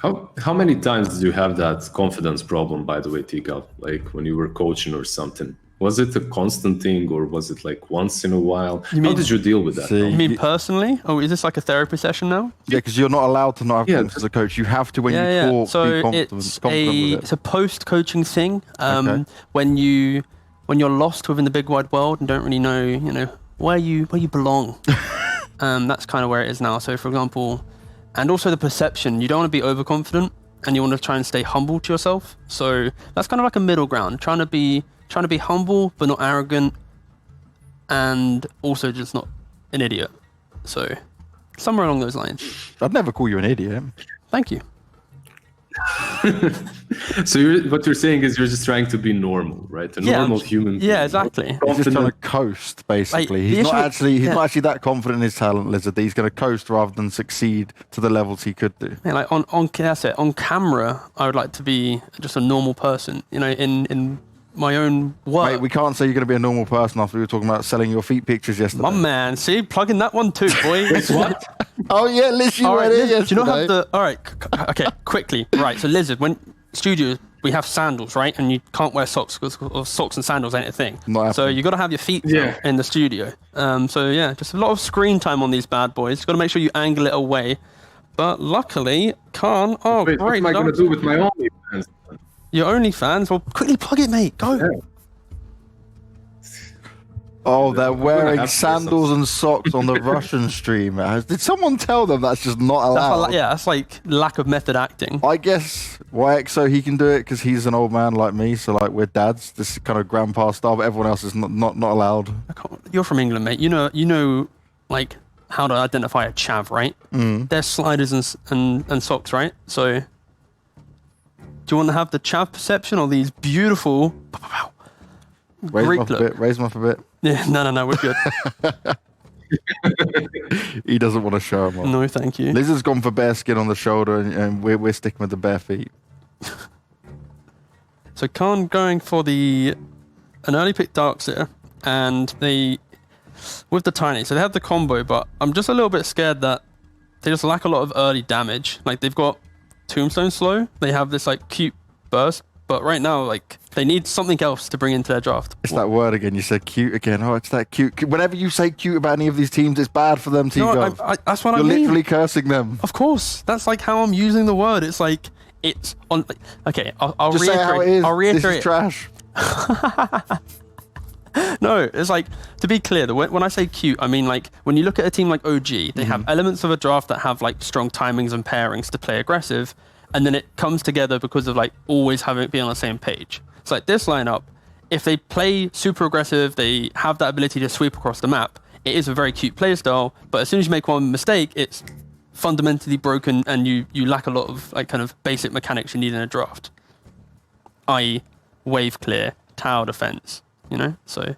How many times did you have that confidence problem, by the way, Tika? Like when you were coaching or something? Was it a constant thing, or was it like once in a while? How did you deal with that? You mean personally? Oh, is this like a therapy session now? Yeah, because you're not allowed to not have confidence as a coach. You have to, when you talk, so be confident with it. It's a post-coaching thing. When you're lost within the big wide world and don't really know, where you belong. That's kind of where it is now. So, for example, and also the perception. You don't want to be overconfident, and you want to try and stay humble to yourself. So that's kind of like a middle ground. Trying to be humble but not arrogant, and also just not an idiot. So somewhere along those lines. I'd never call you an idiot. Thank you. So what you're saying is you're just trying to be normal, right? A normal human being. Yeah, exactly. He's just trying to coast, basically. He's not actually that confident in his talent, Lizard. He's going to coast rather than succeed to the levels he could do. Yeah, like that's it. On camera, I would like to be just a normal person. In my own work. Mate, we can't say you're going to be a normal person after we were talking about selling your feet pictures yesterday. My man, see, plugging that one too, boy. What? Oh yeah, Liz, you went in yesterday. Do you not have the? All right, okay, quickly. Right, so Lizard, when studios we have sandals, right, and you can't wear socks because socks and sandals ain't a thing. So you got to have your feet out in the studio. So yeah, just a lot of screen time on these bad boys. You got to make sure you angle it away. But luckily, Khan. Oh, wait, great! What am I going to do with my OnlyFans? Your OnlyFans? Well, quickly plug it, mate. Go. Yeah. Oh, they're wearing sandals and socks on the Russian stream. Did someone tell them that's just not allowed? That's like lack of method acting. I guess YXO, he can do it because he's an old man like me, so like we're dads. This is kind of grandpa style, but everyone else is not allowed. You're from England, mate. You know, like how to identify a chav, right? There's sliders and socks, right? So, do you want to have the chav perception or these beautiful? Raise them up a bit. Yeah, no, we're good. He doesn't want to show them off. No, thank you. Lizard's gone for bare skin on the shoulder, and we're sticking with the bare feet. So Khan going for an early pick Darkseer, and with the Tiny. So they have the combo, but I'm just a little bit scared that they just lack a lot of early damage. Like they've got Tombstone slow. They have this like cute burst. But right now, like, they need something else to bring into their draft. It's that word again. You said cute again. Oh, it's that cute. Whenever you say cute about any of these teams, it's bad for them, T-Gov. No, that's what I mean. You're literally cursing them. Of course. That's like how I'm using the word. It's like, it's on... Okay, I'll just reiterate. Say how it is. I'll reiterate. This is trash. No, it's like, to be clear, when I say cute, I mean like, when you look at a team like OG, they have elements of a draft that have like strong timings and pairings to play aggressive, and then it comes together because of like always having it be on the same page. It's like this lineup, if they play super aggressive, they have that ability to sweep across the map. It is a very cute play style, but as soon as you make one mistake, it's fundamentally broken and you lack a lot of like kind of basic mechanics you need in a draft. i.e. wave clear, tower defense, so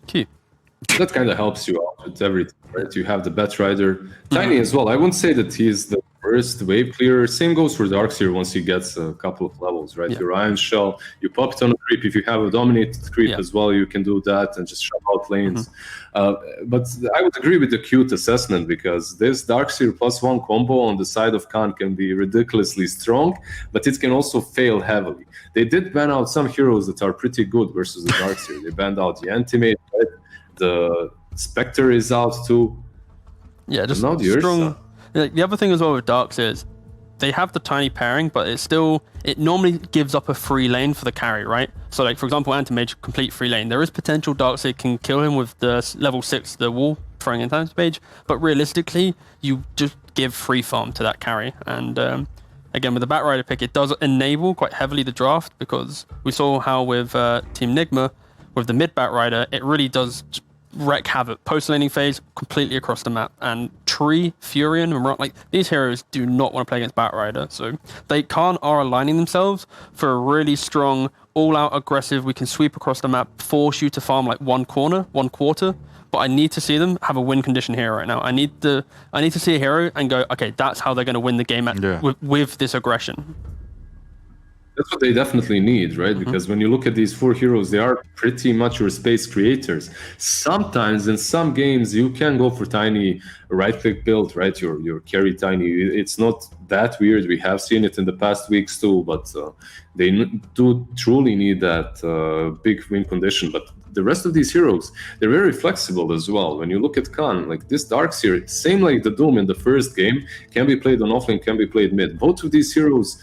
cute. That kind of helps you out with everything, right? You have the Batrider, Tiny as well. I wouldn't say that he's the first wave clearer. Same goes for Darkseer once he gets a couple of levels, right? Your Iron Shell, you pop it on a creep. If you have a dominated creep as well, you can do that and just shove out lanes. But I would agree with the cute assessment because this Darkseer +1 combo on the side of Khan can be ridiculously strong, but it can also fail heavily. They did ban out some heroes that are pretty good versus the Darkseer. They banned out the Antimate, right? The Spectre is out too. Yeah, just strong. The other thing as well with Darkseer is they have the Tiny pairing, but it normally gives up a free lane for the carry, right? So like for example, Anti-Mage, complete free lane. There is potential Darkseer can kill him with the level 6, the wall throwing in Anti-Mage, but realistically, you just give free farm to that carry. And again, with the Batrider pick, it does enable quite heavily the draft because we saw how with Team Nigma, with the mid Batrider, it really does wreak havoc post laning phase completely across the map. And Tree, Furion, and like these heroes do not want to play against Batrider, so they are aligning themselves for a really strong, all-out aggressive. We can sweep across the map, force you to farm like one quarter. But I need to see them have a win condition here right now. I need to see a hero and go, okay, that's how they're going to win the game with this aggression. That's what they definitely need, right? Because when you look at these 4 heroes, they are pretty much your space creators. Sometimes in some games, you can go for Tiny right-click build, right? Your carry Tiny. It's not that weird. We have seen it in the past weeks too, but they do truly need that big win condition. But the rest of these heroes, they're very flexible as well. When you look at Khan, like this Darkseer, same like the Doom in the first game, can be played on offlane, can be played mid. Both of these heroes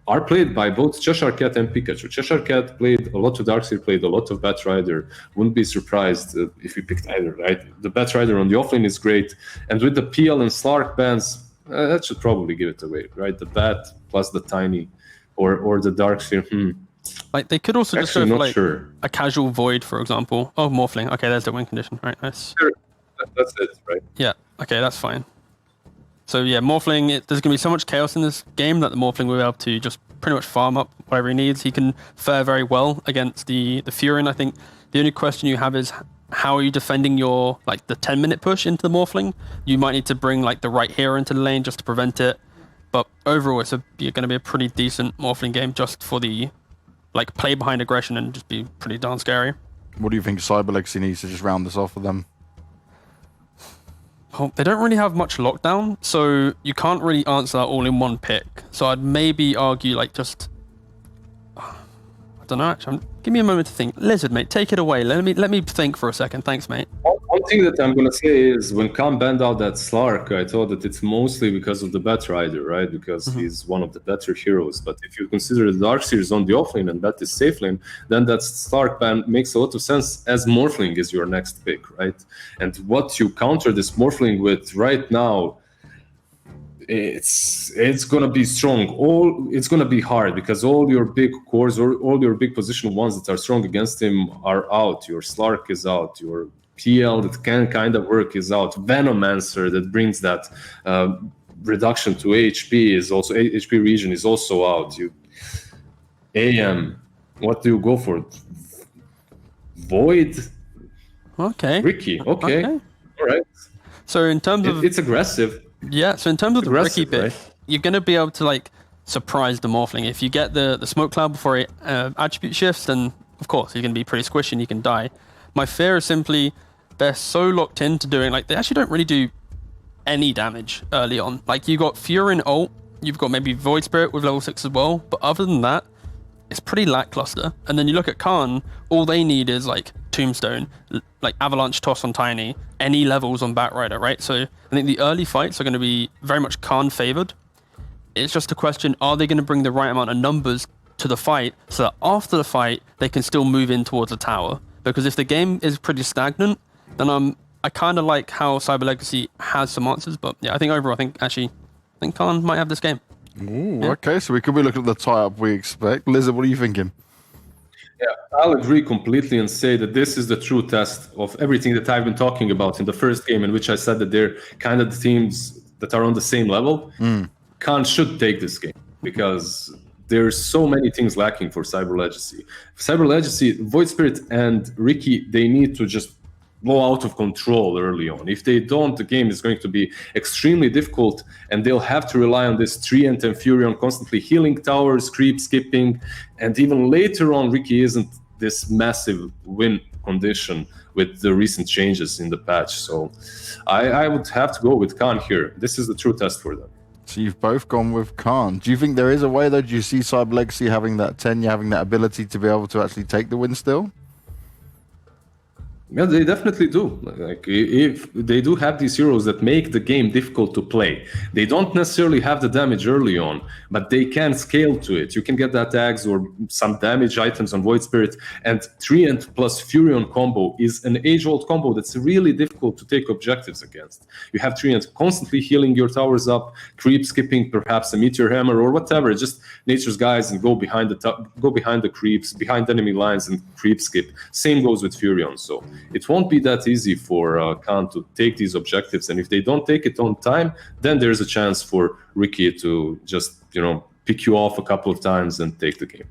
are played by both Cheshire Cat and Pikachu. Cheshire Cat played a lot of Darkseer, played a lot of Batrider. Wouldn't be surprised if we picked either, right? The Batrider on the offlane is great. And with the PL and Slark bans, that should probably give it away, right? The Bat plus the Tiny or the Darkseer. Like they could also just go for like sure. a casual Void, for example. Oh, Morphling. Okay, there's the win condition. Right, nice. Sure. That's it, right? Yeah, okay, that's fine. So yeah, Morphling, there's going to be so much chaos in this game that the Morphling will be able to just pretty much farm up whatever he needs. He can fare very well against the Furion. I think the only question you have is how are you defending your, like, the 10-minute push into the Morphling? You might need to bring, like, the right hero into the lane just to prevent it. But overall, it's going to be a pretty decent Morphling game just for the, like, play behind aggression and just be pretty darn scary. What do you think Cyber Legacy needs to just round this off for them? Oh, they don't really have much lockdown, so you can't really answer that all in one pick. So I'd maybe argue, like, just... I don't know, actually. Give me a moment to think. Lizard, mate, take it away. Let me think for a second. Thanks, mate. One thing that I'm going to say is when Khan banned out that Slark, I thought that it's mostly because of the Batrider, right? Because he's one of the better heroes. But if you consider the Darkseer is on the offlane and that is safe lane, then that Slark ban makes a lot of sense as Morphling is your next pick, right? And what you counter this Morphling with right now, it's gonna be strong. It's gonna be hard because all your big cores or all your big positional ones that are strong against him are out. Your Slark is out. Your PL that can kind of work is out. Venomancer that brings that reduction to HP is also HP region is also out. You AM, what do you go for? Void. Okay. Ricky. Okay. All right. So in terms of it's aggressive. Yeah, so in terms of the Ricky bit, right? You're going to be able to, like, surprise the Morphling. If you get the smoke cloud before it attribute shifts, then of course you're going to be pretty squishy and you can die. My fear is simply they're so locked into doing, like, they actually don't really do any damage early on. Like, you got Furion ult, you've got maybe Void Spirit with level 6 as well, but other than that, it's pretty lackluster. And then you look at Khan, all they need is, like, Tombstone, like Avalanche Toss on Tiny, any levels on Batrider, right? So I think the early fights are going to be very much Khan favored. It's just a question, are they going to bring the right amount of numbers to the fight so that after the fight, they can still move in towards the tower? Because if the game is pretty stagnant, then I kind of like how Cyber Legacy has some answers. But yeah, I think overall, I think Khan might have this game. Ooh, yeah. Okay, so we could be looking at the tie-up we expect. Lizard, what are you thinking? Yeah, I'll agree completely and say that this is the true test of everything that I've been talking about in the first game, in which I said that they're kind of the teams that are on the same level. Khan should take this game because there's so many things lacking for Cyber Legacy. Cyber Legacy, Void Spirit and Ricky, they need to just blow out of control early on. If they don't, the game is going to be extremely difficult and they'll have to rely on this Treant and Furion constantly healing towers, creep skipping, and even later on, Ricky isn't this massive win condition with the recent changes in the patch. So I would have to go with Khan here. This is the true test for them. So you've both gone with Khan. Do you think there is a way, though? Do you see Cyber Legacy having that tenure, having that ability to be able to actually take the win still? Yeah, they definitely do. Like, if they do have these heroes that make the game difficult to play. They don't necessarily have the damage early on, but they can scale to it. You can get that tags or some damage items on Void Spirit, and Treant plus Furion combo is an age-old combo that's really difficult to take objectives against. You have Treant constantly healing your towers up, creep skipping, perhaps a Meteor Hammer or whatever. Just Nature's Guys and go behind the creeps, behind enemy lines and creep skip. Same goes with Furion. So it won't be that easy for Khan to take these objectives, and if they don't take it on time, then there's a chance for Ricky to just, pick you off a couple of times and take the game.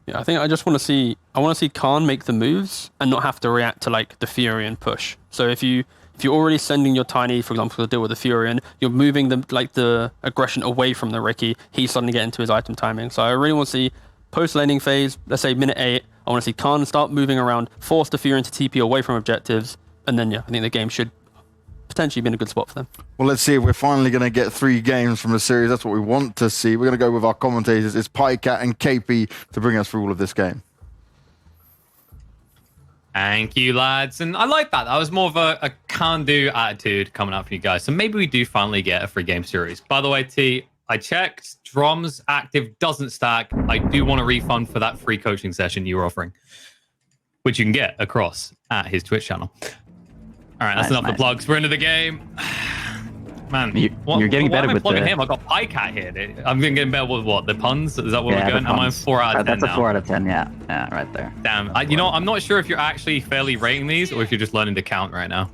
Yeah, I think I want to see Khan make the moves and not have to react to, like, the Furion push. So if you if you're already sending your Tiny, for example, to deal with the Furion, you're moving the aggression away from the Riki. He's starting to get into his item timing. So I really want to see post-laning phase, let's say minute 8, I want to see Khan start moving around, force the Furion to TP away from objectives, and then, yeah, I think the game should potentially be in a good spot for them. Well, let's see if we're finally going to get 3 games from the series. That's what we want to see. We're going to go with our commentators. It's PyCat and KP to bring us through all of this game. Thank you, lads. And I like that. That was more of a can-do attitude coming out from you guys. So maybe we do finally get a 3-game series. By the way, T, I checked. Drom's active doesn't stack. I do want a refund for that free coaching session you were offering, which you can get across at his Twitch channel. All right, that's enough of the plugs. We're into the game. Man, you're getting better with plugging him. I've got PyCat here. I'm getting better with what? The puns? Is that what we're going? Am I 4 out of 10 That's now? a 4 out of 10, yeah, right there. Damn. You know, I'm not sure if you're actually fairly rating these or if you're just learning to count right now.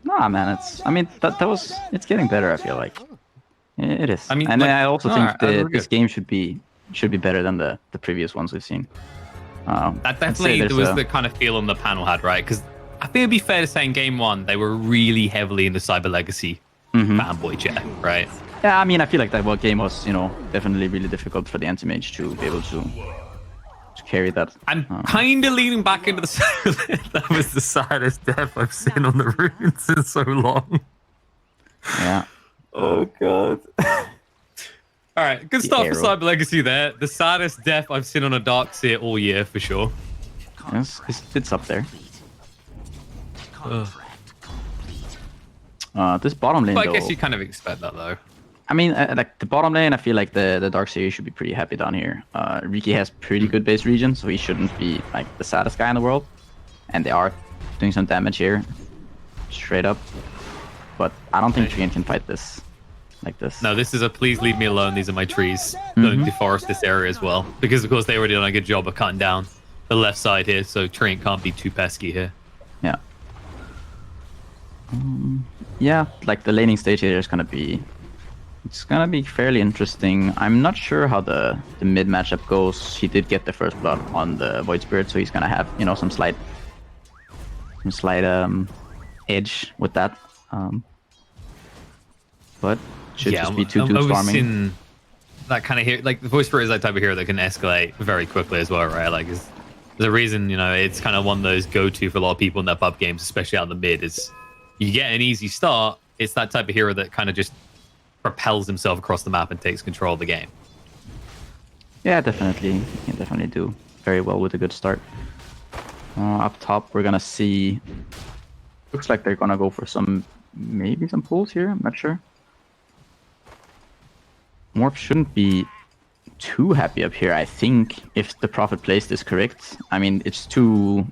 Nah, man, it's getting better, I feel like. It is. I mean, and I also think this game should be better than the previous ones we've seen. That definitely was the kind of feel on the panel had, right? Because I think it'd be fair to say in game 1 they were really heavily in the Cyber Legacy fanboy chair, right? Yeah, I mean, I feel like that game was, definitely really difficult for the Anti-Mage to be able to carry that. I'm kind of leaning back into the that was the saddest death I've seen on the runes in so long. Yeah. Oh god. All right, good stuff for Cyber Legacy there. The saddest death I've seen on a Darkseer all year for sure. Yes, it's up there. This bottom lane, I guess you kind of expect that though. I mean, like the bottom lane, I feel like the Darkseer should be pretty happy down here. Riki has pretty good base region, so he shouldn't be like the saddest guy in the world. And they are doing some damage here, straight up. But I don't think Treant can fight this like this. No, this is a please leave me alone. These are my trees. Don't deforest this area as well, because of course they already done a good job of cutting down the left side here, so Treant can't be too pesky here. Yeah. Yeah, like the laning stage here is gonna be. It's gonna be fairly interesting. I'm not sure how the mid matchup goes. He did get the first blood on the Void Spirit, so he's gonna have some slight edge with that. But should just be 2/2 farming. That kind of hero, like the Void Spirit is that type of hero that can escalate very quickly as well, right? Like there's a reason it's kind of one of those go-to for a lot of people in their pub games, especially out in the mid. Is you get an easy start. It's that type of hero that kind of just propels himself across the map and takes control of the game. Yeah, definitely. He can definitely do very well with a good start. Up top, we're gonna see. Looks like they're gonna go for maybe some pulls here. I'm not sure. Morph shouldn't be too happy up here, I think, if the Prophet plays this correct. I mean, it's 2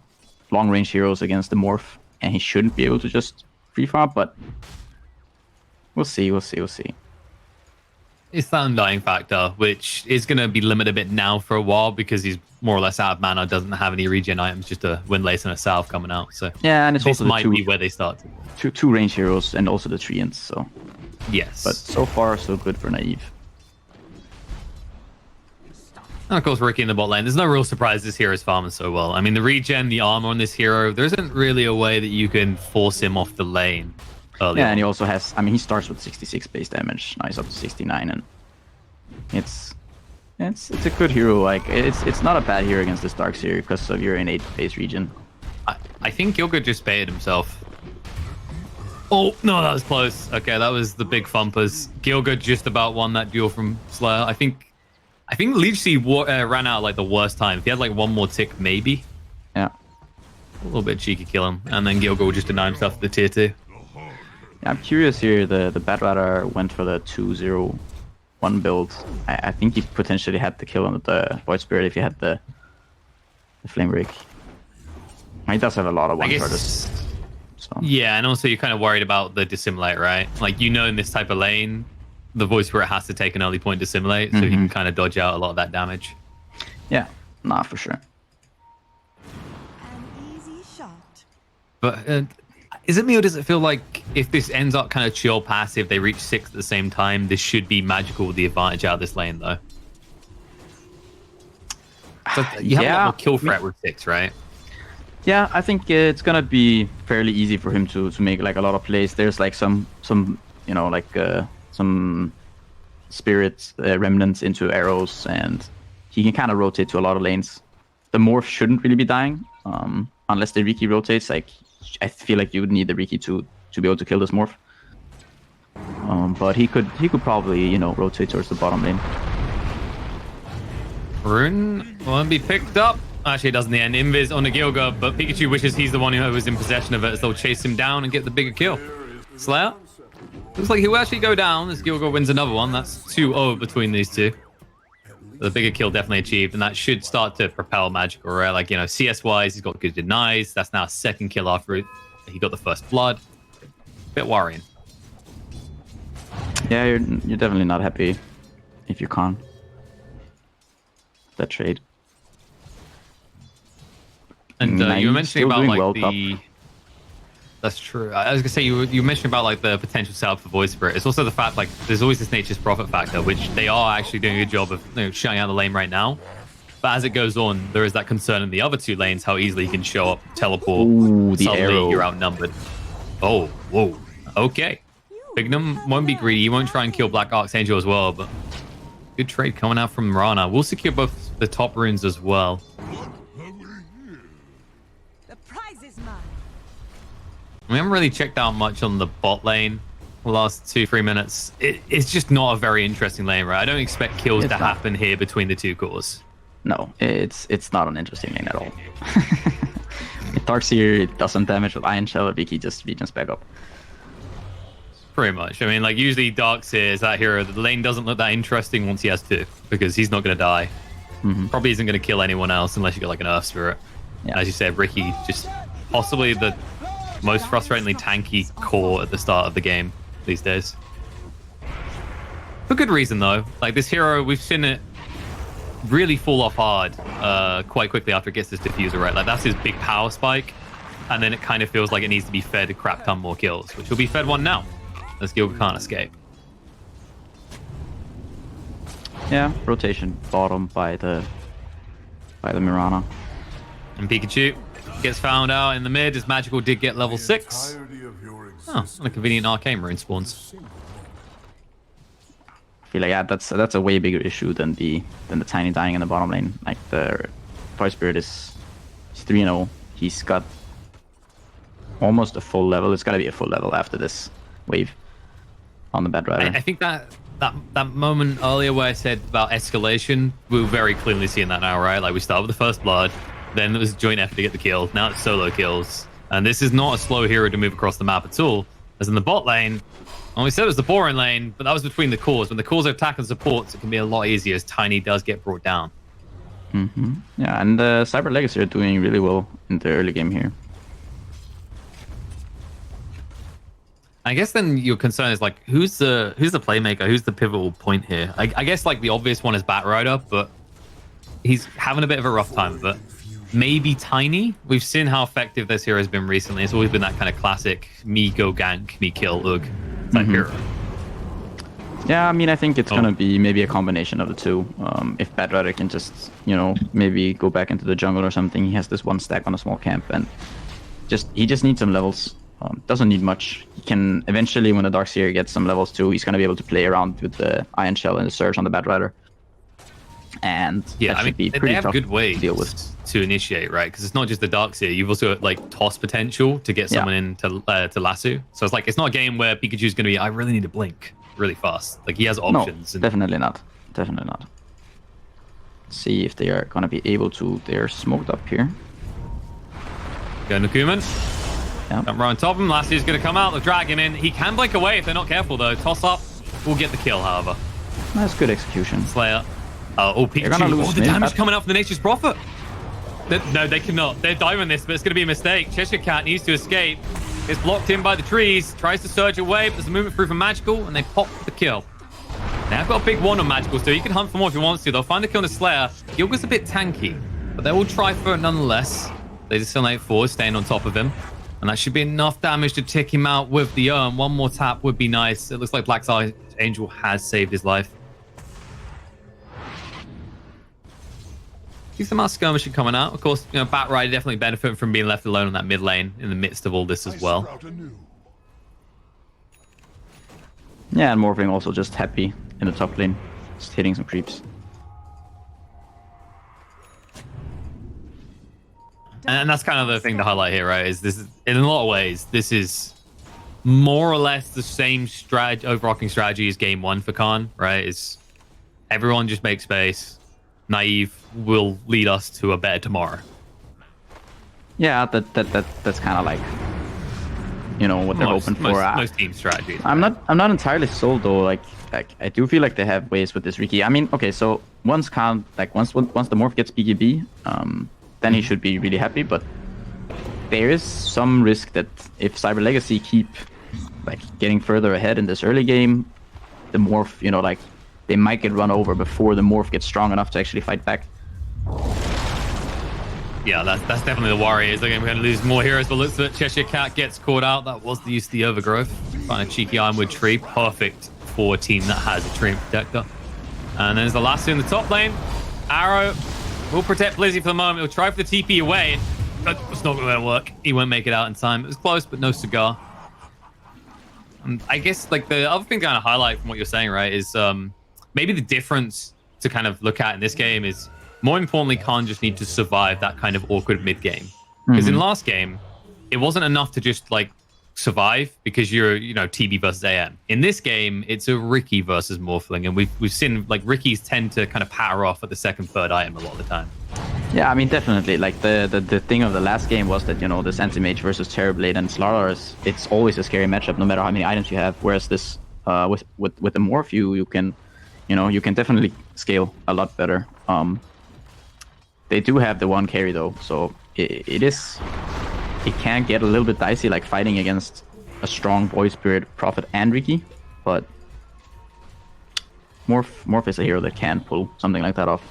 long-range heroes against the Morph, and he shouldn't be able to just free farm, but we'll see. It's that undying factor, which is going to be limited a bit now for a while because he's more or less out of mana, doesn't have any regen items, just a Windlace and a Salve coming out. So yeah, and it's this also might be where they start. Two range heroes and also the Treants, so yes. But so far, so good for Naive. And of course, Riki in the bot lane. There's no real surprise this hero is farming so well. I mean, the regen, the armor on this hero, there isn't really a way that you can force him off the lane. Yeah, and he also has. I mean, he starts with 66 base damage. Now he's up to 69, and it's a good hero. Like it's not a bad hero against this Darkseer because of your innate base regen. I think Gilgud just baited himself. Oh no, that was close. Okay, that was the big thumpers. Gilgud just about won that duel from Slayer. I think Leech Seed ran out like the worst time. If he had like one more tick, maybe. Yeah. A little bit cheeky kill him, and then Gilgud will just deny himself the tier 2. Yeah, I'm curious here. The Batrider went for the 2-0-1 build. I think he potentially had the kill on the Void Spirit if he had the Flame Break. He does have a lot of one-shoters. So. Yeah, and also you're kind of worried about the Dissimulate, right? Like, in this type of lane, the Void Spirit has to take an early point Dissimulate, so he can kind of dodge out a lot of that damage. Yeah, nah, for sure. An easy shot. But is it me, or does it feel like if this ends up kind of chill passive, they reach 6 at the same time, this should be magical with the advantage out of this lane, though? So you have a lot more kill threat with 6, right? Yeah, I think it's gonna be fairly easy for him to make like a lot of plays. There's like some you know, like some spirit remnants into arrows, and he can kind of rotate to a lot of lanes. The morph shouldn't really be dying unless the Riki rotates. Like I feel like you would need the Riki to be able to kill this morph. But he could probably, you know, rotate towards the bottom lane. Rune won't be picked up. Actually, it does in the end. Invis on the Gilga, but Pikachu wishes he's the one who was in possession of it, as they'll chase him down and get the bigger kill. Slayer? Looks like he'll actually go down as Gilga wins another one. That's 2-0 between these two. The bigger kill definitely achieved, and that should start to propel Magical, right? Like, you know, CS-wise, he's got good denies. That's now a second kill after he got the first blood. Bit worrying. Yeah, you're definitely not happy if you can't. That trade. And you were mentioning about like well the... That's true. I was gonna say you were mentioning about like the potential setup for Void Spirit. It's also the fact like there's always this Nature's Prophet factor, which they are actually doing a good job of, you know, shutting out the lane right now. But as it goes on, there is that concern in the other two lanes how easily he can show up, teleport. Ooh, the suddenly arrow. You're outnumbered. Oh, whoa. Okay. Bignum won't be greedy. He won't try and kill Black Archangel as well, but good trade coming out from Rana. We'll secure both the top runes as well. We haven't really checked out much on the bot lane the last 2-3 minutes. It's just not a very interesting lane, right? I don't expect kills to happen here between the two cores. No, it's not an interesting lane at all. Darkseer does some damage with Iron Shell, Vicky just regions back up. Pretty much. I mean, like, usually Darkseer is that hero. The lane doesn't look that interesting once he has to, because he's not going to die. Probably isn't going to kill anyone else unless you get like an Earth Spirit. Yeah. As you said, Riki, just possibly the most frustratingly tanky core at the start of the game these days. For good reason, though. Like, this hero, we've seen it really fall off hard quite quickly after it gets this diffuser, right? Like, that's his big power spike, and then it kind of feels like it needs to be fed a crap ton more kills, which will be fed one now, as Gilga can't escape. Yeah, rotation bottom by the Mirana. And Pikachu gets found out in the mid as Magical did get level 6. Oh, what a convenient arcane rune spawns. I feel like, yeah, that's a way bigger issue than the Tiny dying in the bottom lane. Like, the Void Spirit is 3-0. He's got almost a full level. It's got to be a full level after this wave on the Bad Rider. I think that moment earlier where I said about escalation, we're very clearly seeing that now, right? Like, we start with the first blood, then there was a joint effort to get the kill. Now it's solo kills. And this is not a slow hero to move across the map at all. As in the bot lane, well, we said it was the boring lane, but that was between the cores. When the cores are attacking supports, it can be a lot easier as Tiny does get brought down. Yeah, and the Cyber Legacy are doing really well in the early game here. I guess then your concern is like, who's the playmaker? Who's the pivotal point here? I guess like the obvious one is Batrider, but he's having a bit of a rough time. But maybe Tiny. We've seen how effective this hero has been recently. It's always been that kind of classic me go gank, me kill Ugg type hero. Yeah, I mean, I think it's gonna be maybe a combination of the two. If Batrider can just, you know, maybe go back into the jungle or something, he has this one stack on a small camp, and he just needs some levels. Doesn't need much. He can eventually, when the Darkseer gets some levels too, he's gonna be able to play around with the Iron Shell and the Surge on the Batrider. And yeah, that I should mean, be pretty they have tough good ways to deal with. To initiate, right? Because it's not just the Darkseer. You've also got like toss potential to get someone in to lasso. So it's like, it's not a game where Pikachu's going to be, I really need to blink really fast. Like, he has options. No, definitely not. Definitely not. Let's see if they are going to be able to. They're smoked up here. Go Nakuman. Yep. Jump right on top of him. Lassie's going to come out. They'll drag him in. He can blink away if they're not careful, though. Toss up will get the kill, however. That's good execution. Slayer. Pikachu. Oh, the damage coming out from the Nature's Prophet. No, they cannot. They're diving this, but it's going to be a mistake. Cheshire Cat needs to escape. Gets blocked in by the trees. Tries to surge away, but there's a movement through from Magical, and they pop the kill. Now, I've got a big one on Magical, so you can hunt for more if you want to. They'll find the kill on the Slayer. Gilga's a bit tanky, but they will try for it nonetheless. They disseminate forward, staying on top of him. And that should be enough damage to tick him out with the Urn. One more tap would be nice. It looks like Black Angel has saved his life. decent amount of skirmishing coming out. Of course, Bat Rider definitely benefiting from being left alone on that mid lane in the midst of all this as well. Yeah, and Morphling also just happy in the top lane, just hitting some creeps. And that's kind of the thing to highlight here, right? Is this, in a lot of ways, this is more or less the same overarching strategy as game one for Khan, right? Is everyone just make space. Naive will lead us to a better tomorrow. Yeah, that's kind of like, what they're hoping for. Most team strategies. I'm not entirely sold though. Like I do feel like they have ways with this Riki. I mean, okay, so once the morph gets BKB, then he should be really happy. But there is some risk that if Cyber Legacy keep getting further ahead in this early game, the morph, they might get run over before the morph gets strong enough to actually fight back. Yeah, that's definitely the worry. Is they're going to lose more heroes, but looks like Cheshire Cat gets caught out. That was the use of the overgrowth. Find a cheeky Ironwood tree, perfect for a team that has a tree protector. And then there's the last two in the top lane. Arrow will protect Blizzy for the moment. He'll try for the TP away. It's not going to work. He won't make it out in time. It was close, but no cigar. I guess the other thing to kind of highlight from what you're saying, right, is maybe the difference to kind of look at in this game is more importantly, Khan just need to survive that kind of awkward mid game. Because in last game, it wasn't enough to just survive because you're TB versus AM. In this game, it's a Riki versus Morphling, and we've seen Rikis tend to kind of power off at the second, third item a lot of the time. Yeah, I mean definitely. The thing of the last game was that this Anti-Mage versus Terrorblade and Slardar it's always a scary matchup no matter how many items you have. Whereas this with the morph you can definitely scale a lot better. They do have the one carry though, so it can get a little bit dicey, fighting against a strong Void Spirit, Prophet, and Riki, but Morph is a hero that can pull something like that off.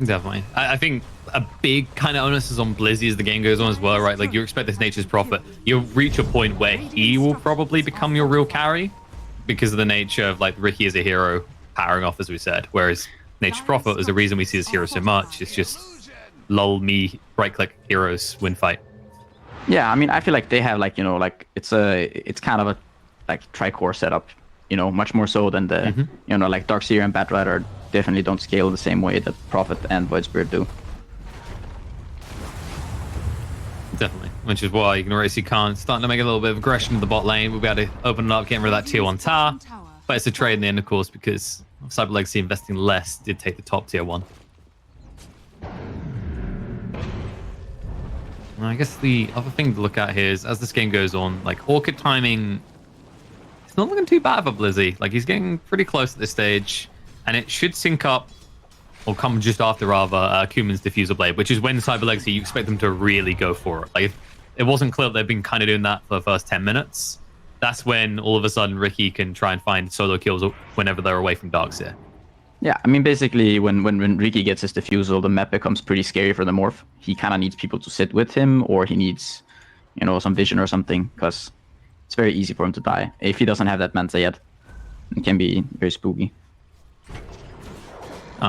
Definitely. I think a big kind of onus is on Blizzy as the game goes on as well, right? You expect this Nature's Prophet, you'll reach a point where he will probably become your real carry because of the nature of Riki as a hero powering off, as we said, whereas Nature's Prophet is the reason we see this hero so much. It's just lull me, right-click heroes win fight. Yeah, I mean, I feel like they have it's kind of a tri-core setup, much more so than the Darkseer and Batrider definitely don't scale the same way that Prophet and Void Spirit do. Definitely, which is why you can already see Khan starting to make a little bit of aggression in the bot lane. We'll be able to open it up, getting rid of that tier 1 tower. But it's a trade in the end, of course, because Cyber Legacy investing less did take the top tier 1. And I guess the other thing to look at here is as this game goes on, Orchid timing, it's not looking too bad for Blizzy. He's getting pretty close at this stage, and it should sync up, or come just after rather, Kuman's Diffuser Blade, which is when Cyber Legacy, you expect them to really go for it. If it wasn't clear that they've been kind of doing that for the first 10 minutes, that's when all of a sudden Riki can try and find solo kills whenever they're away from Darkseer. Yeah, I mean, basically, when Riki gets his Diffusal, the map becomes pretty scary for the Morph. He kind of needs people to sit with him, or he needs, some vision or something, because it's very easy for him to die. If he doesn't have that Manta yet, it can be very spooky.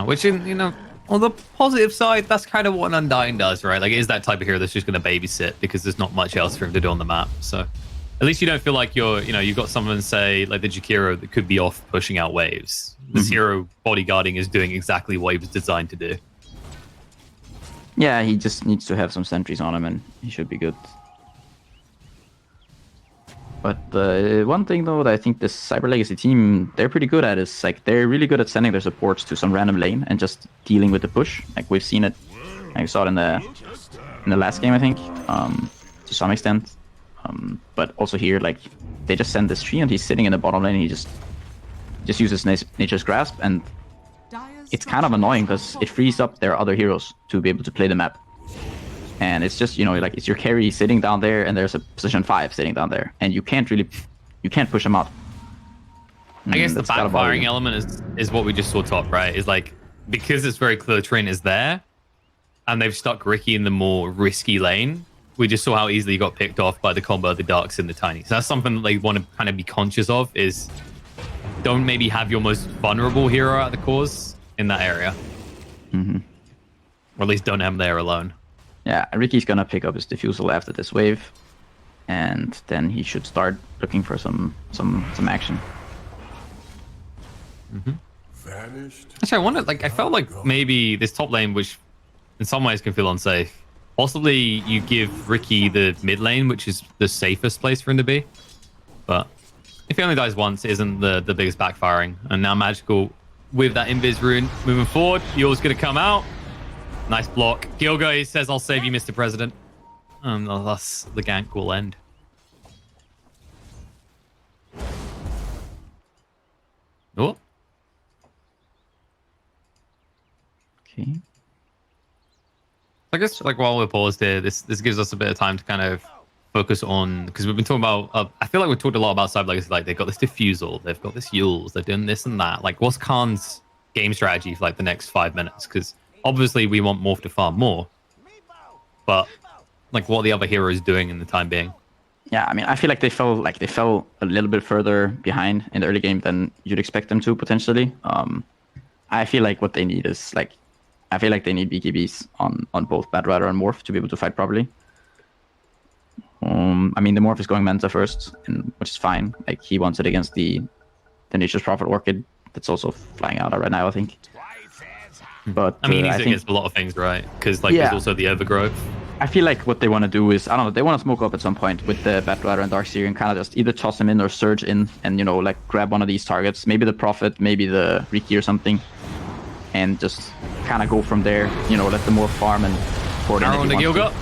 Which, on the positive side, that's kind of what an Undying does, right? It is that type of hero that's just going to babysit because there's not much else for him to do on the map. So at least you don't feel like you've got someone, say, like the Jakiro that could be off pushing out waves. This hero bodyguarding is doing exactly what he was designed to do. Yeah, he just needs to have some sentries on him and he should be good. But one thing, though, that I think this Cyber Legacy team, they're pretty good at is, they're really good at sending their supports to some random lane and just dealing with the push. We've seen it. I saw it in the last game, I think, to some extent. But also here, they just send this tree and he's sitting in the bottom lane and he just uses Nature's Grasp, and it's kind of annoying because it frees up their other heroes to be able to play the map. And it's just, it's your carry sitting down there and there's a position 5 sitting down there and you can't push them out. I guess the backfiring element is what we just saw top, right? Is because it's very clear the train is there and they've stuck Riki in the more risky lane, we just saw how easily he got picked off by the combo of the Darks and the Tiny. So that's something that they want to kind of be conscious of, is don't maybe have your most vulnerable hero at the cause in that area. Or at least don't have him there alone. Yeah, Ricky's gonna pick up his diffusal after this wave, and then he should start looking for some action. Actually, I wonder. Like, I felt like maybe this top lane, which in some ways can feel unsafe. Possibly you give Ricky the mid lane, which is the safest place for him to be. But if he only dies once, it isn't the biggest backfiring. And now Magical with that Invis rune moving forward. Yours gonna come out. Nice block. Gilgo says, "I'll save you, Mr. President." Thus, the gank will end. Oh. Okay. I guess, like, while we're paused here, this gives us a bit of time to kind of focus on, because we've been talking about, I feel like we've talked a lot about Cyber Legacy. Like, they've got this diffusal, they've got this Yules, they're doing this and that. Like, what's Khan's game strategy for, like, the next 5 minutes? Because obviously we want Morph to farm more, but, like, what are the other heroes doing in the time being? Yeah, I mean, I feel like they fell a little bit further behind in the early game than you'd expect them to, potentially. I feel like what they need is, like, I feel like they need BKBs on both Bad Rider and Morph to be able to fight properly. I mean, the Morph is going Manta first, which is fine. Like, he wants it against the Nature's Prophet Orchid that's also flying out right now, I think. But I mean, he's against a lot of things, right? Because, like, there's also the Overgrowth. I feel like what they want to do is, I don't know, they want to smoke up at some point with the Bad Rider and Darkseer and kind of just either toss him in or surge in and, you know, like, grab one of these targets. Maybe the Prophet, maybe the Riki or something. And just kind of go from there, you know, let them more farm and pour it in. Arrow on the Gilga.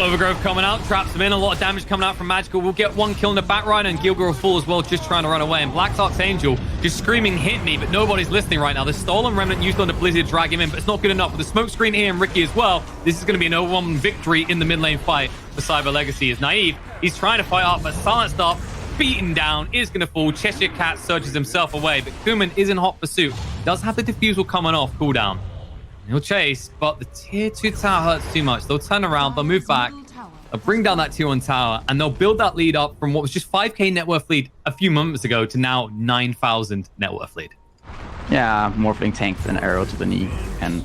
Overgrowth coming out, traps him in. A lot of damage coming out from Magical. We'll get one kill in the back right, and Gilga will fall as well, just trying to run away. And Black Archangel just screaming, "Hit me," but nobody's listening right now. The Stolen Remnant used on the Blizzard drag him in, but it's not good enough. With the smoke screen here and Ricky as well, this is going to be an 0-1 victory in the mid lane fight for Cyber Legacy. Is Naive. He's trying to fight up, but silenced up, beaten down, is going to fall. Cheshire Cat surges himself away, but Kuman is in hot pursuit. Does have the diffusal coming off cooldown. He'll chase, but the tier 2 tower hurts too much. They'll turn around, they'll move back, they'll bring down that tier 1 tower, and they'll build that lead up from what was just 5k net worth lead a few moments ago to now 9,000 net worth lead. Yeah, Morphling tanked an arrow to the knee, and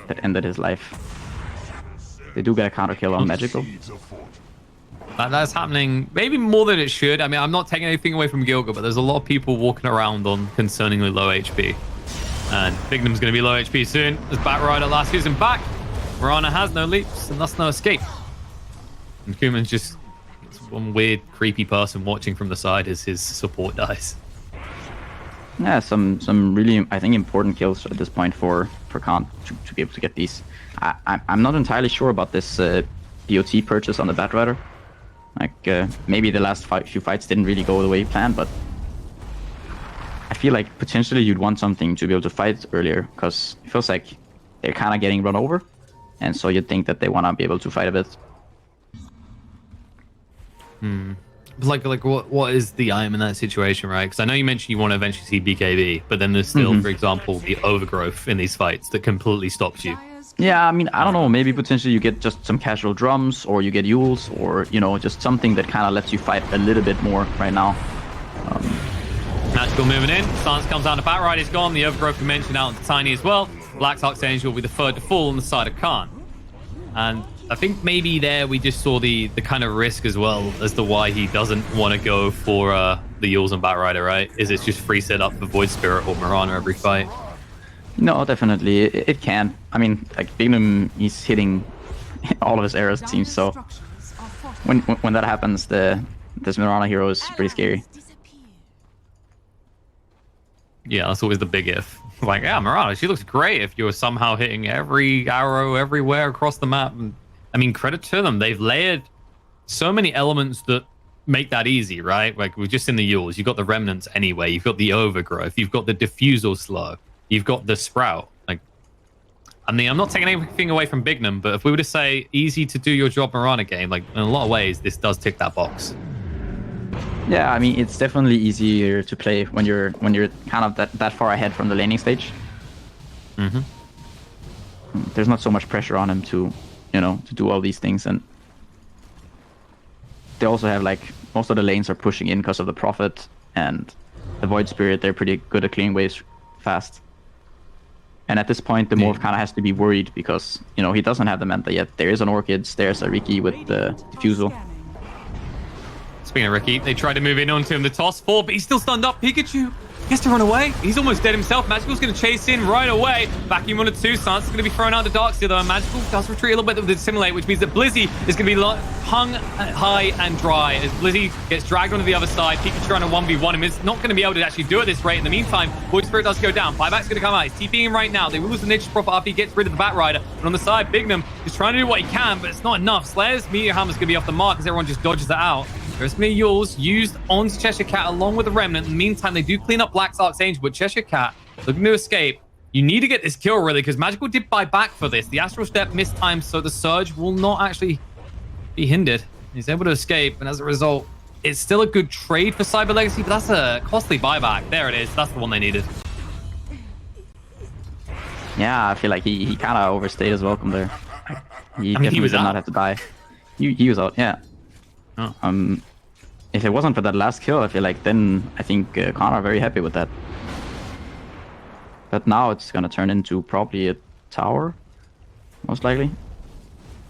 that ended his life. They do get a counter kill on Magical. That's happening maybe more than it should. I mean, I'm not taking anything away from Gilga, but there's a lot of people walking around on concerningly low HP. And Bignum's going to be low HP soon. As Bat Rider last season back, Mirana has no leaps and thus no escape. And Kuman's just one weird, creepy person watching from the side as his support dies. Yeah, some really, I think, important kills at this point for Khan to be able to get these. I'm not entirely sure about this BOT purchase on the Bat Rider. Like, maybe the last few fights didn't really go the way planned, but I feel like potentially you'd want something to be able to fight earlier, because it feels like they're kind of getting run over, and so you'd think that they want to be able to fight a bit. Like what is the item in that situation, right? Because I know you mentioned you want to eventually see BKB, but then there's still, for example, the Overgrowth in these fights that completely stops you. Yeah, I mean, I don't know, maybe potentially you get just some casual drums, or you get Yules, or, you know, just something that kind of lets you fight a little bit more right now. Magical moving in. Stance comes down. The Bat Rider's gone. The Overgrowth we mentioned out to Tiny as well. Black Archangel will be the third to fall on the side of Khan. And I think maybe there we just saw the kind of risk as well as to why he doesn't want to go for the Yules and Bat Rider, right? Is it's just free set up for Void Spirit or Mirana every fight? No, definitely. It can. I mean, like, Bignum, he's hitting all of his arrows, it seems, so when that happens, this Mirana hero is pretty scary. Yeah, that's always the big if. Like, yeah, Mirana, she looks great if you're somehow hitting every arrow everywhere across the map. And I mean, credit to them. They've layered so many elements that make that easy, right? Like, we're just in the Yules. You've got the Remnants anyway. You've got the Overgrowth. You've got the Diffusal Slow. You've got the Sprout. Like, I mean, I'm not taking anything away from Bignum, but if we were to say easy to do your job Mirana game, like, in a lot of ways, this does tick that box. Yeah, I mean, it's definitely easier to play when you're kind of that far ahead from the laning stage. There's not so much pressure on him to, you know, to do all these things, and they also have, like, most of the lanes are pushing in because of the Prophet and the Void Spirit. They're pretty good at clearing waves fast. And at this point, the Morph kind of has to be worried because, you know, he doesn't have the Manta yet. There is an Orchids, there's a Riki with the Diffusal. Speaking of Riki, they tried to move in onto him, the toss for, but he's still stunned up. Pikachu gets to run away. He's almost dead himself. Magical's going to chase in right away. Vacuum 1 or 2. Sans is going to be thrown out the Darkseer, though. Magical does retreat a little bit with the Assimilate, which means that Blizzy is going to be hung high and dry as Blizzy gets dragged onto the other side. Pikachu trying to 1v1 him. Is not going to be able to actually do it at this rate. In the meantime, Void Spirit does go down. Buyback's going to come out. He's TPing him right now. They will lose the Nature's Prophet after he gets rid of the Batrider. But on the side, Bignum is trying to do what he can, but it's not enough. Slayer's Meteor Hammer's going to be off the mark as everyone just dodges it out. There's Yules used onto Cheshire Cat along with the Remnant. In the meantime, they do clean up Black's Archangel, but Cheshire Cat looking to escape. You need to get this kill, really, because Magical did buy back for this. The Astral Step missed time, so the Surge will not actually be hindered. He's able to escape, and as a result, it's still a good trade for Cyber Legacy, but that's a costly buyback. There it is. That's the one they needed. Yeah, I feel like he kind of overstayed his welcome there. He he was did out. not have to die. He was out, yeah. Oh. If it wasn't for that last kill, I feel like then I think Connor are very happy with that. But now it's gonna turn into probably a tower, most likely. Do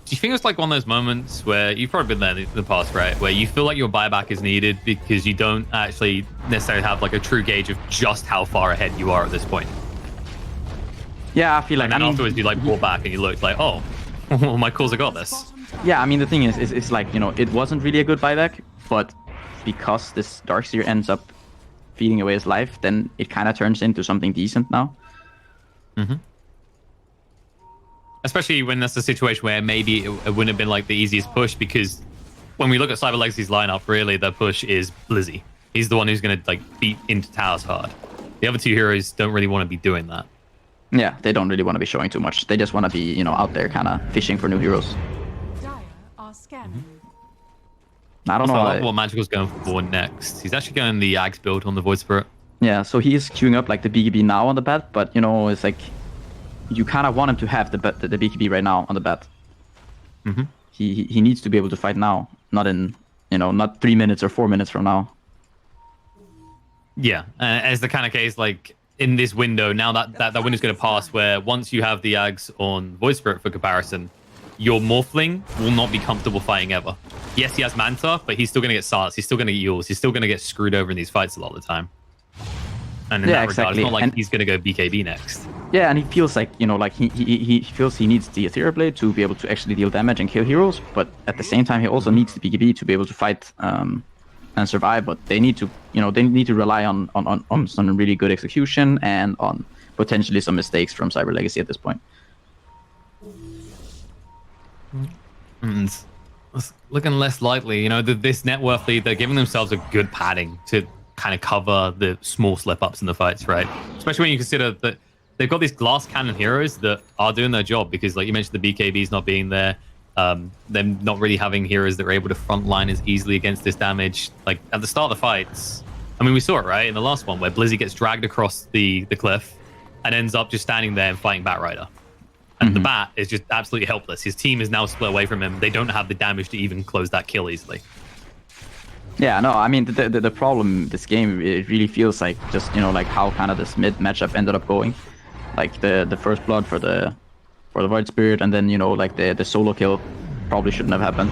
you think it's like one of those moments where you've probably been there in the past, right? Where you feel like your buyback is needed because you don't actually necessarily have like a true gauge of just how far ahead you are at this point. Yeah, I feel like. And then afterwards you like pull back and you look like, oh, my calls have got this. Yeah, I mean the thing is it's like, you know, it wasn't really a good buyback, but because this Darkseer ends up feeding away his life, then it kind of turns into something decent now. Mm-hmm. Especially when that's a situation where maybe it wouldn't have been like the easiest push, because when we look at Cyber Legacy's lineup, really their push is Blizzy. He's the one who's going to like beat into towers hard. The other two heroes don't really want to be doing that. Yeah, they don't really want to be showing too much. They just want to be, you know, out there kind of fishing for new heroes. I don't know what Magical's going for next. He's actually going the Axe build on the Void Spirit. Yeah, so he is queuing up like the BKB now on the bat, but you know, it's like you kind of want him to have the BKB right now on the bat. Mm-hmm. He needs to be able to fight now, not in, you know, not 3 minutes or 4 minutes from now. Yeah, as the kind of case, like in this window, now that window's going to pass, where once you have the Ags on Void Spirit for comparison, your Morphling will not be comfortable fighting ever. Yes, he has Manta, but he's still going to get Sars. He's still going to get Yules. He's still going to get screwed over in these fights a lot of the time. And in that regard, it's not like he's going to go BKB next. Yeah, and he feels like, you know, like he feels he needs the Ethereal Blade to be able to actually deal damage and kill heroes, but at the same time, he also needs the BKB to be able to fight and survive. But they need to, you know, they need to rely on some really good execution and on potentially some mistakes from Cyber Legacy at this point. And it's looking less likely. You know, this net worth lead, they're giving themselves a good padding to kind of cover the small slip-ups in the fights, right? Especially when you consider that they've got these glass cannon heroes that are doing their job, because like you mentioned, the BKBs not being there, them not really having heroes that are able to frontline as easily against this damage. Like at the start of the fights, I mean, we saw it, right? In the last one where Blizzy gets dragged across the cliff and ends up just standing there and fighting Batrider. And the Bat is just absolutely helpless. His team is now split away from him. They don't have the damage to even close that kill easily. Yeah, no, I mean, the problem this game, it really feels like just, you know, like how kind of this mid matchup ended up going. Like the first blood for the Void Spirit, and then, you know, like the solo kill probably shouldn't have happened.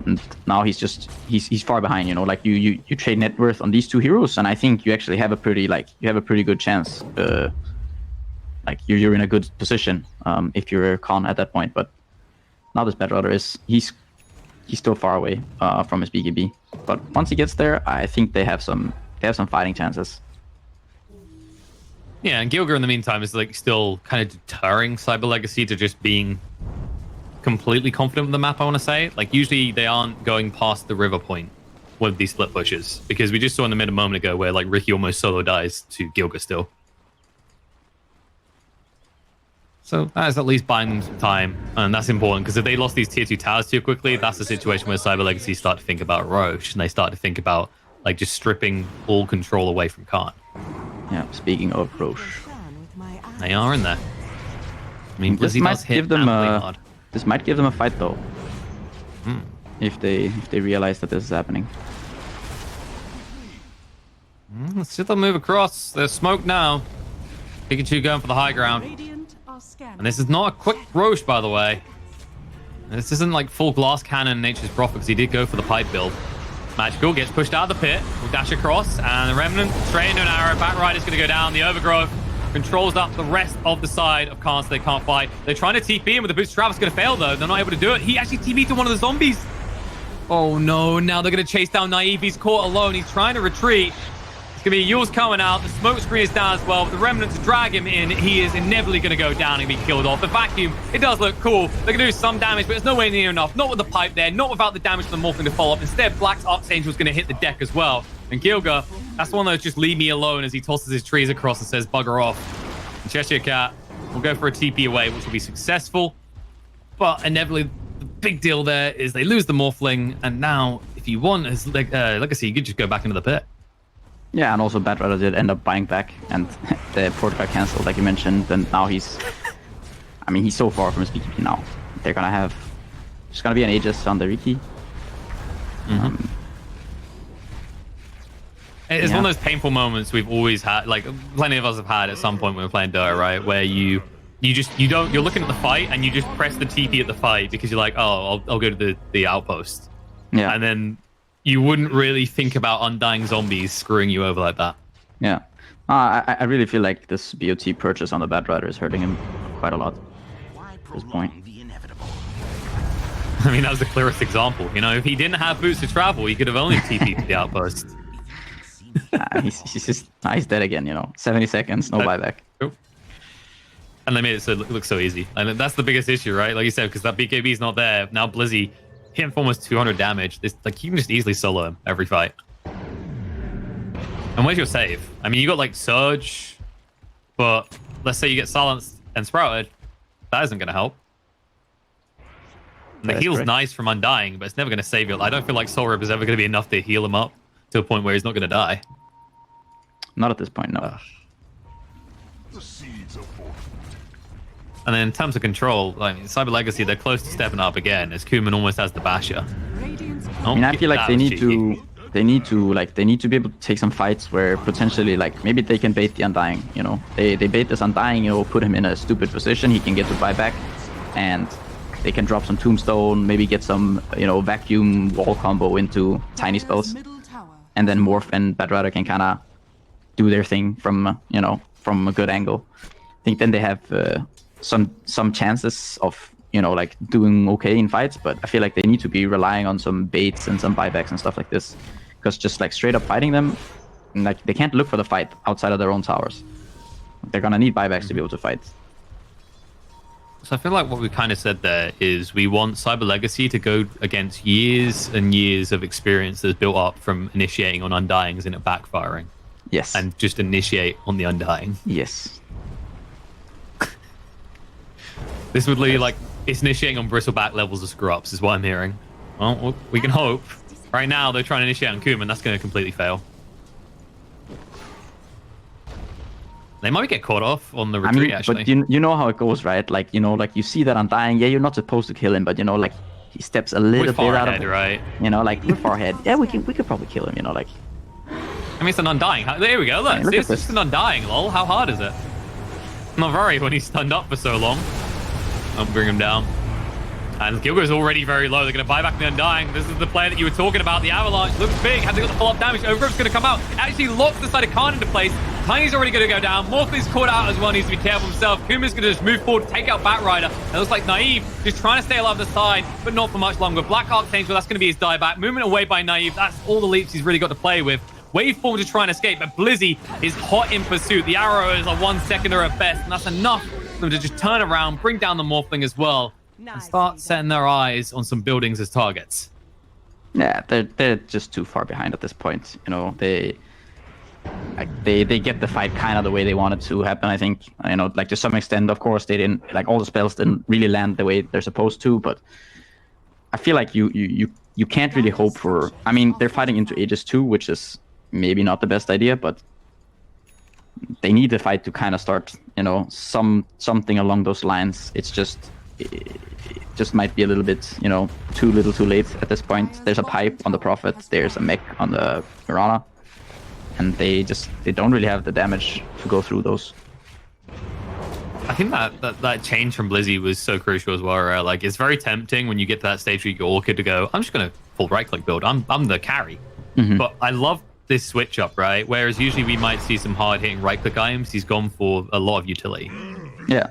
And now he's far behind, you know, like you trade net worth on these two heroes, and I think you actually have a pretty good chance. Like you're in a good position if you're a Con at that point, but now this Batrider he's still far away from his BKB. But once he gets there, I think they have some fighting chances. Yeah, and Gilgar in the meantime is like still kind of deterring Cyber Legacy to just being completely confident with the map, I want to say. Like usually they aren't going past the river point with these split pushes, because we just saw in the mid a moment ago where like Riki almost solo dies to Gilgar still. So that is at least buying them some time, and that's important, because if they lost these tier 2 towers too quickly, that's the situation where Cyber Legacy start to think about Roche, and they start to think about like just stripping all control away from Khan. Yeah, speaking of Roche, they are in there. I mean, this might give them a fight though, if they realize that this is happening. Let's see them move across. There's smoke now. Pikachu going for the high ground. And this is not a quick Roche, by the way. This isn't like full glass cannon Nature's Prophet, because he did go for the pipe build. Magical gets pushed out of the pit. Will dash across, and the Remnant straight into an arrow. Back Rider's going to go down. The Overgrowth controls up the rest of the side of Khans. They can't fight. They're trying to TP in with the boost. Travis going to fail, though. They're not able to do it. He actually TP'd to one of the zombies. Oh, no. Now they're going to chase down Naive. He's caught alone. He's trying to retreat. It's going to be Yule's coming out. The smoke screen is down as well. But the Remnants drag him in. He is inevitably going to go down and be killed off. The vacuum, it does look cool. They're going to do some damage, but it's nowhere near enough. Not with the pipe there. Not without the damage from the Morphling to follow up. Instead, Black's Archangel is going to hit the deck as well. And Gilga, that's the one that's just leave me alone as he tosses his trees across and says, bugger off. And Cheshire Cat will go for a TP away, which will be successful. But inevitably, the big deal there is they lose the Morphling. And now, if you want his legacy, you could just go back into the pit. Yeah, and also Bad Rider did end up buying back, and the port got cancelled, like you mentioned, and now he's... I mean, he's so far from his BKB now. They're gonna have... There's gonna be an Aegis on the Riki. It's one of those painful moments we've always had, like, plenty of us have had at some point when we're playing Dota, right? Where you're looking at the fight, and you just press the TP at the fight, because you're like, oh, I'll go to the outpost. Yeah. And then... you wouldn't really think about undying zombies screwing you over like that. Yeah. I really feel like this BOT purchase on the Bad Rider is hurting him quite a lot at this point. I mean, that was the clearest example. You know, if he didn't have boots to travel, he could have only TP'd to the outpost. He's dead again, you know. 70 seconds, no buyback. Cool. And they made it look so easy. And that's the biggest issue, right? Like you said, because that BKB is not there. Now Blizzy hit him for almost 200 damage. Like, you can just easily solo him every fight. And where's your save? I mean, you got like Surge, but let's say you get silenced and sprouted. That isn't going to help. And the heal's nice from Undying, but it's never going to save you. I don't feel like Soul Rip is ever going to be enough to heal him up to a point where he's not going to die. Not at this point, no. And then in terms of control, like Cyber Legacy, they're close to stepping up again, as Kuman almost has the Basher. I mean, I feel like they need to be able to take some fights where potentially, like, maybe they can bait the Undying, you know. They bait this Undying, you know, put him in a stupid position, he can get to buyback, and they can drop some Tombstone, maybe get some, you know, vacuum wall combo into tiny spells. And then Morph and Bad Rider can kind of do their thing from, you know, from a good angle. I think then they have some chances of, you know, like doing okay in fights, but I feel like they need to be relying on some baits and some buybacks and stuff like this, because just like straight up fighting them, like they can't look for the fight outside of their own towers. They're gonna need buybacks to be able to fight. So I feel like what we kind of said there is we want Cyber Legacy to go against years and years of experience that's built up from initiating on Undyings and it backfiring. Yes. And just initiate on the Undying. Yes. This would lead like it's initiating on Bristleback levels of screw-ups is what I'm hearing. Well, we can hope. Right now they're trying to initiate on Kuman. That's going to completely fail. They might get caught off on the retreat, actually. But you know how it goes, right? Like, you know, like you see that Undying. Yeah, you're not supposed to kill him, but you know, like he steps a little bit out of it, right? You know, like we're far ahead. Yeah, we could probably kill him. You know, like. I mean, it's an Undying. There we go. Look, see, it's just an Undying. Lol. How hard is it? Not very when he's stunned up for so long. I'll bring him down. And Gilga's already very low. They're going to buy back the Undying. This is the player that you were talking about. The Avalanche looks big. Has they got the follow-up damage? Overgrowth's going to come out. Actually locks the side of Khan into place. Tiny's already going to go down. Morphling's caught out as well. Needs to be careful himself. Kuma's going to just move forward, take out Batrider. It looks like Naive just trying to stay alive the side, but not for much longer. Black Archangel, that's going to be his dieback. Movement away by Naive. That's all the leaps he's really got to play with. Waveform to try and escape, but Blizzy is hot in pursuit. The arrow is a 1 seconder at best, and that's enough for them to just turn around, bring down the Morphling as well, and start setting their eyes on some buildings as targets. Yeah, they're just too far behind at this point. You know, they get the fight kind of the way they want it to happen. I think, you know, like to some extent, of course, they didn't, like all the spells didn't really land the way they're supposed to, but I feel like you can't really hope for. I mean, they're fighting into Aegis 2, which is maybe not the best idea, but they need the fight to kind of start, you know, something along those lines. It just might be a little bit, you know, too little too late at this point. There's a pipe on the Prophet, there's a mech on the Mirana, and they don't really have the damage to go through those. think that change from Blizzy was so crucial as well, right? Like, it's very tempting when you get to that stage where you get Orchid to go, I'm just going to full right-click build. I'm the carry. But I love this switch up, right? Whereas usually we might see some hard-hitting right-click items. He's gone for a lot of utility. Yeah.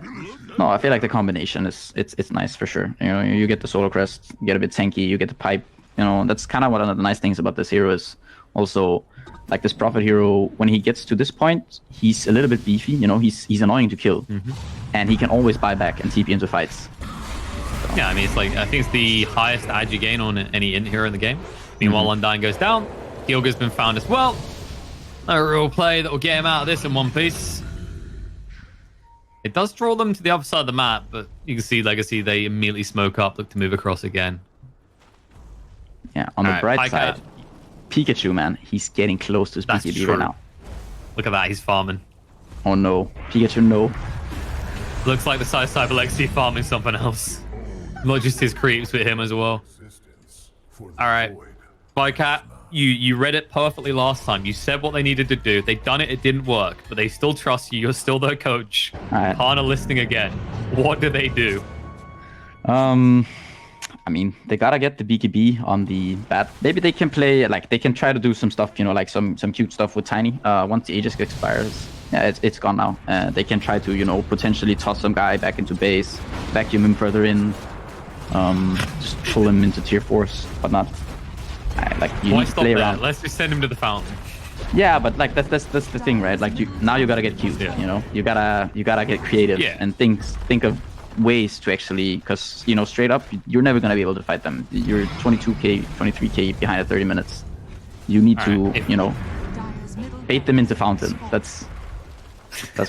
No, I feel like the combination it's nice for sure. You know, you get the Solar Crest, you get a bit tanky, you get the pipe. You know, that's kind of one of the nice things about this hero is also, like this Prophet hero, when he gets to this point, he's a little bit beefy. You know, he's annoying to kill, and he can always buy back and TP into fights. So. Yeah, I mean, it's like, I think it's the highest agi gain on any int hero in the game. Meanwhile, Undying goes down. Gilga's been found as well. A real play that will get him out of this in one piece. It does draw them to the other side of the map, but you can see Legacy, they immediately smoke up, look to move across again. Yeah, on the bright side, Pikachu, man, he's getting close to his BKB right now. Look at that, he's farming. Oh no, Pikachu, no. Looks like the Cyber Legacy farming something else. Not just his creeps, but him as well. Alright, Bycat, you read it perfectly last time. You said what they needed to do. They've done it, it didn't work, but they still trust you. You're still their coach. Right. Kana listening again. What do they do? I mean, they gotta get the BKB on the bat. Maybe they can play, like, they can try to do some stuff, you know, like some cute stuff with Tiny. Once the Aegis expires, yeah, it's gone now. They can try to, you know, potentially toss some guy back into base, vacuum him further in, just pull him into tier 4s, whatnot. Like, you need to play around. Let's just send him to the fountain. Yeah, but like that's the thing, right? Like, now you gotta get cute. You know, you gotta get creative and think of ways to actually, because, you know, straight up, you're never going to be able to fight them. You're 22k, 23k behind at 30 minutes. You need to, you know, bait them into fountain. That's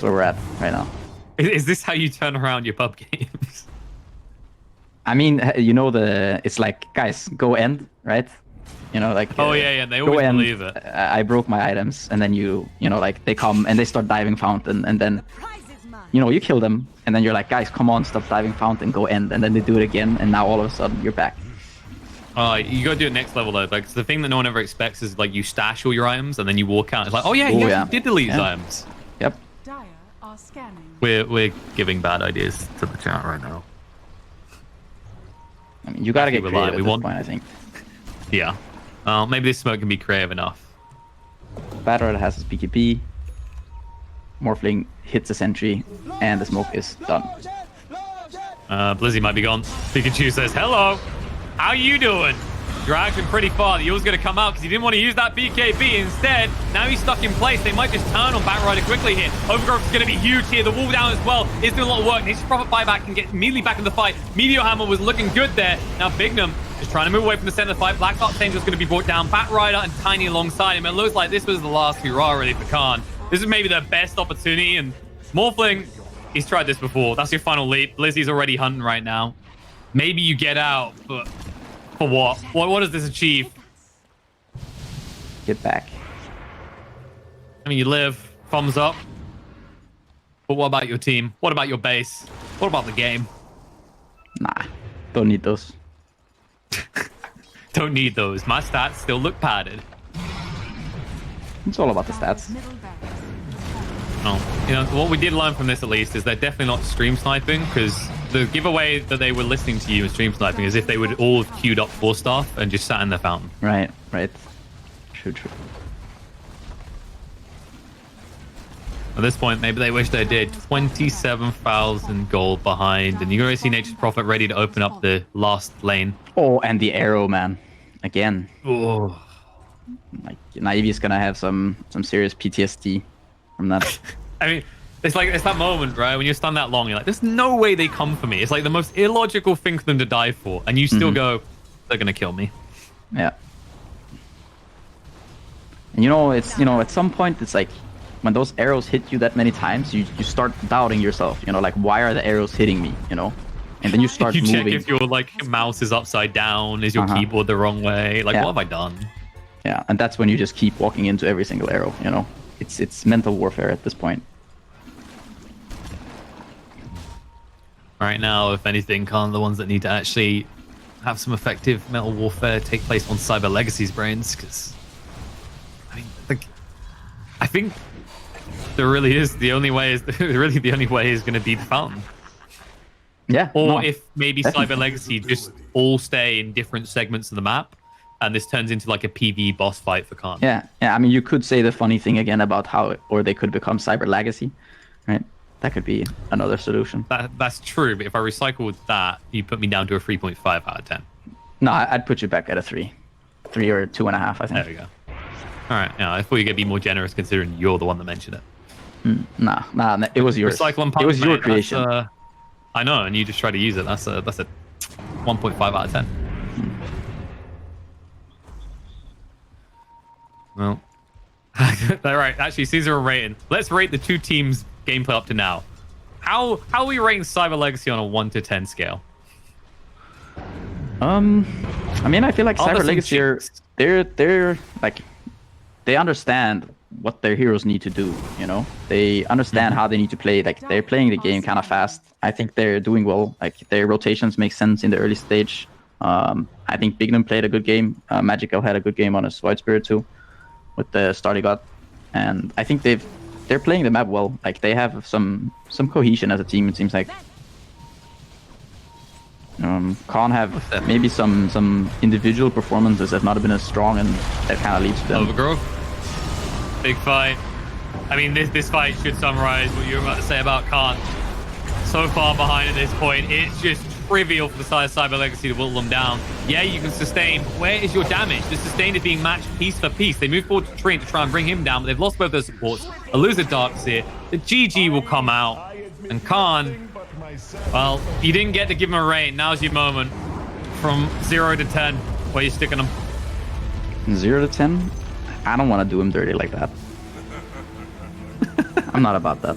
where we're at right now. Is this how you turn around your pub games? I mean, you know, it's like, guys, go end, right? You know, like, oh yeah, they always believe it. I broke my items, and then you know, like, they come and they start diving fountain, and then, you know, you kill them, and then you're like, guys, come on, stop diving fountain, go end, and then they do it again, and now all of a sudden you're back. You gotta do it next level though. Like, the thing that no one ever expects is, like, you stash all your items and then you walk out. It's like, oh yeah, he did delete his items. Yep. We're giving bad ideas to the chat right now. I mean, you gotta get creative at this point, I think. Yeah. Maybe this smoke can be creative enough. Bad Rider has his BKB. Morphling hits a sentry, and the smoke is done. Blizzy might be gone. Pikachu says, hello, how you doing? Dragged him pretty far. He was going to come out because he didn't want to use that BKB. Instead, now he's stuck in place. They might just turn on Batrider quickly here. Overgrowth is going to be huge here. The wall down as well is doing a lot of work. Needs to profit buyback and get immediately back in the fight. Meteor Hammer was looking good there. Now Bignum is trying to move away from the center of the fight. Black Dot Angel is going to be brought down. Batrider and Tiny alongside him. It looks like this was the last hurrah really for Khan. This is maybe their best opportunity. And Morphling, he's tried this before. That's your final leap. Blizzy's already hunting right now. Maybe you get out, but for what? What does this achieve? Get back. I mean, you live, thumbs up. But what about your team? What about your base? What about the game? Nah, don't need those. Don't need those. My stats still look padded. It's all about the stats. Oh, you know, what we did learn from this at least is they're definitely not stream sniping, because the giveaway that they were listening to you and stream sniping is if they would all have queued up 4 staff and just sat in the fountain. Right. True. At this point, maybe they wish they did. 27,000 gold behind, and you're going to see Nature's Prophet ready to open up the last lane. Oh, and the arrow, man. Again. Oh. Like, Naivi's going to have some serious PTSD from that. I mean, it's that moment, right? When you're stunned that long, you're like, there's no way they come for me. It's like the most illogical thing for them to die for. And you still go, they're going to kill me. Yeah. And at some point, it's like, when those arrows hit you that many times, you start doubting yourself. Like, why are the arrows hitting me? And then you start moving. You check if your mouse is upside down, is your keyboard the wrong way? What have I done? Yeah, and that's when you just keep walking into every single arrow. It's mental warfare at this point. Right now, if anything, Khan, the ones that need to actually have some effective mental warfare take place on Cyber Legacy's brains, because I think There really is. The only way is really the only way is going to be the Fountain. Yeah. Or if maybe Cyber Legacy just all stay in different segments of the map, and this turns into like a PvE boss fight for Khan. Yeah. I mean, you could say the funny thing again about or they could become Cyber Legacy, right? That could be another solution. That's true, but if I recycle with that, you put me down to a 3.5 out of 10. No, I'd put you back at a 3 or 2.5. I think. There we go. All right. Yeah, I thought you were gonna be more generous considering you're the one that mentioned it. Nah. It was yours. Recycle and pump, it was your mate, creation. I know, and you just try to use it. That's a 1.5 out of 10. Well, all right. Actually, Caesar are rating. Let's rate the two teams' gameplay up to now. How are we rating Cyber Legacy on a 1 to 10 scale? I mean, I feel like Cyber Legacy they're like they understand what their heroes need to do. You know, they understand how they need to play. Like they're playing the game kind of fast. I think they're doing well. Like their rotations make sense in the early stage. I think Bignum played a good game. Magical had a good game on his White Spirit too, with the start he got, and I think they're playing the map well. Like they have some cohesion as a team. It seems like. Khan have maybe some individual performances that have not been as strong, and that kind of leads to them. Overgrowth. Big fight. I mean, this fight should summarize what you were about to say about Khan. So far behind at this point, it's just trivial for the side of Cyber Legacy to whittle them down. Yeah, you can sustain. Where is your damage? The sustain is being matched piece for piece. They move forward to Trent to try and bring him down, but they've lost both their supports. A loser Darkseer. The GG will come out, and Khan. Well, you didn't get to give him a rate. Now's your moment. From 0 to 10, where you sticking him? 0 to 10? I don't want to do him dirty like that. I'm not about that.